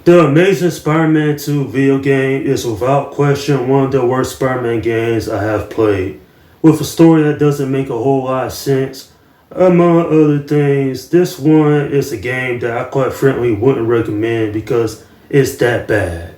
The Amazing Spider-Man 2 video game is without question one of the worst Spider-Man games I have played. With a story that doesn't make a whole lot of sense, among other things, this one is a game that I quite frankly wouldn't recommend because it's that bad.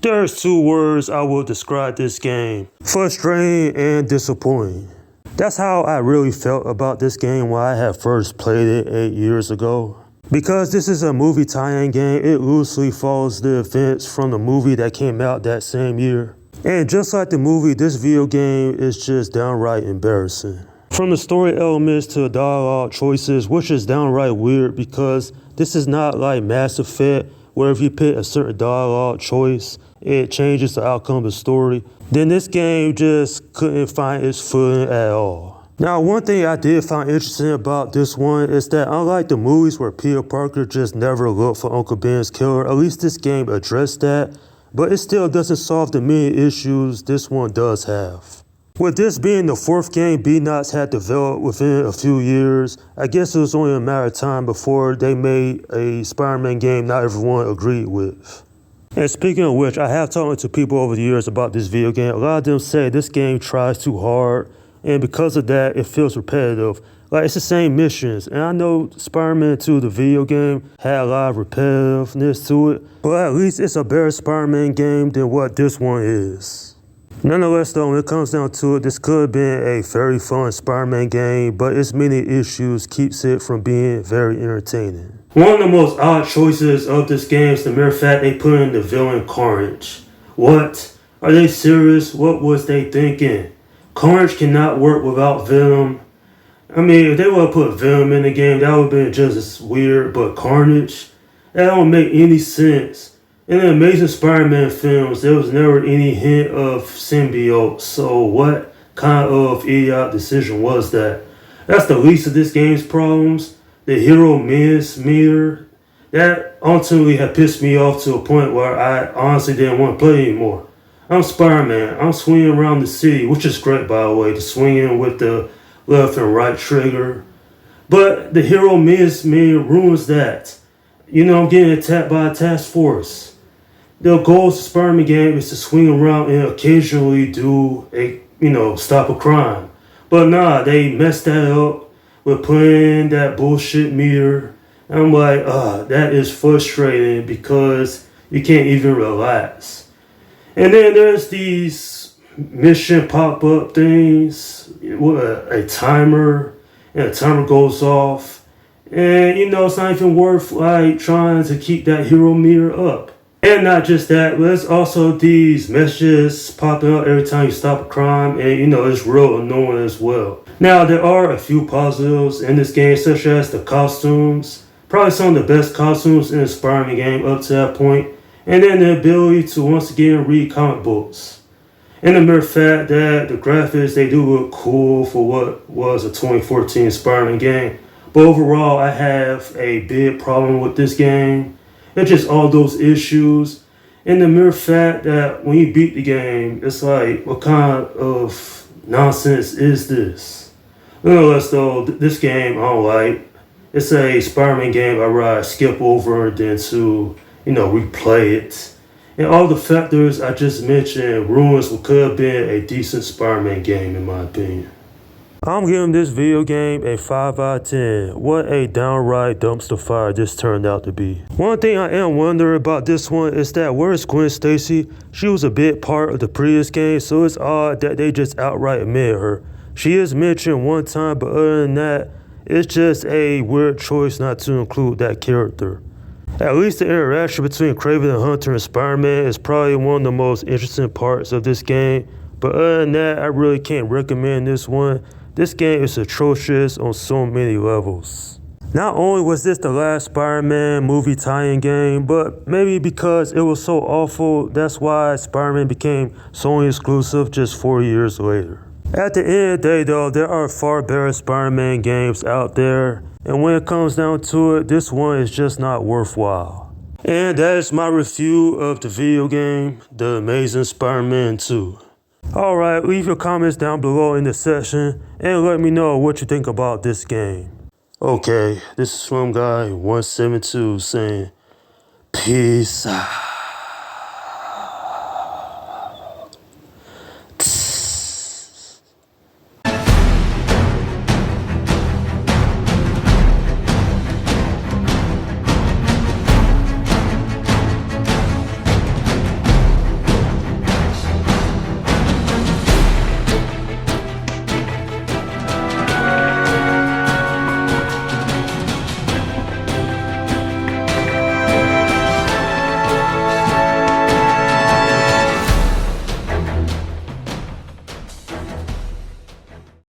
There's two words I will describe this game: frustrating and disappointing. That's how I really felt about this game when I had first played it 8 years ago. Because this is a movie tie-in game, it loosely follows the events from the movie that came out that same year. And just like the movie, this video game is just downright embarrassing. From the story elements to the dialogue choices, which is downright weird because this is not like Mass Effect, where if you pick a certain dialogue choice, it changes the outcome of the story. Then this game just couldn't find its footing at all. Now, one thing I did find interesting about this one is that unlike the movies where Peter Parker just never looked for Uncle Ben's killer, at least this game addressed that, but it still doesn't solve the many issues this one does have. With this being the fourth game Beatnuts had developed within a few years, I guess it was only a matter of time before they made a Spider-Man game not everyone agreed with. And speaking of which, I have talked to people over the years about this video game. A lot of them say this game tries too hard, and because of that, it feels repetitive. Like, it's the same missions. And I know Spider-Man 2, the video game, had a lot of repetitiveness to it, but at least it's a better Spider-Man game than what this one is. Nonetheless, though, when it comes down to it, this could have been a very fun Spider-Man game, but its many issues keeps it from being very entertaining. One of the most odd choices of this game is the mere fact they put in the villain Carnage. What? Are they serious? What was they thinking? Carnage cannot work without Venom. I mean, if they would have put Venom in the game, that would have been just as weird, but Carnage? That don't make any sense. In the Amazing Spider-Man films, there was never any hint of symbiote, so what kind of idiotic decision was that? That's the least of this game's problems. The hero miss meter, that ultimately had pissed me off to a point where I honestly didn't want to play anymore. I'm Spider-Man. I'm swinging around the city, which is great, by the way, the swinging with the left and right trigger. But the hero miss me ruins that. You know, I'm getting attacked by a task force. The goal of the Spider-Man game is to swing around and occasionally do stop a crime. But nah, they messed that up with playing that bullshit meter. And I'm like, that is frustrating because you can't even relax. And then there's these mission pop-up things with a timer, and the timer goes off. And, it's not even worth, trying to keep that hero meter up. And not just that, but there's also these messages popping up every time you stop a crime, and, it's real annoying as well. Now, there are a few positives in this game, such as the costumes. Probably some of the best costumes in the Spider-Man game up to that point. And then the ability to once again read comic books. And the mere fact that the graphics, they do look cool for what was a 2014 Spider-Man game. But overall, I have a big problem with this game. It's just all those issues. And the mere fact that when you beat the game, it's like, what kind of nonsense is this? Nonetheless, though, this game I don't like. It's a Spider-Man game I'd rather skip over than to replay it. And all the factors I just mentioned ruins what could have been a decent Spider-Man game in my opinion. I'm giving this video game a 5 out of 10. What a downright dumpster fire this turned out to be. One thing I am wondering about this one is that where's Gwen Stacy? She was a big part of the previous game, so it's odd that they just outright admit her. She is mentioned one time, but other than that, it's just a weird choice not to include that character. At least the interaction between Kraven the Hunter and Spider-Man is probably one of the most interesting parts of this game. But other than that, I really can't recommend this one. This game is atrocious on so many levels. Not only was this the last Spider-Man movie tie-in game, but maybe because it was so awful, that's why Spider-Man became Sony exclusive just 4 years later. At the end of the day, though, there are far better Spider-Man games out there. And when it comes down to it, this one is just not worthwhile. And that is my review of the video game, The Amazing Spider-Man 2. Alright, leave your comments down below in the section and let me know what you think about this game. Okay, this is Swim Guy 172 saying, Peace out.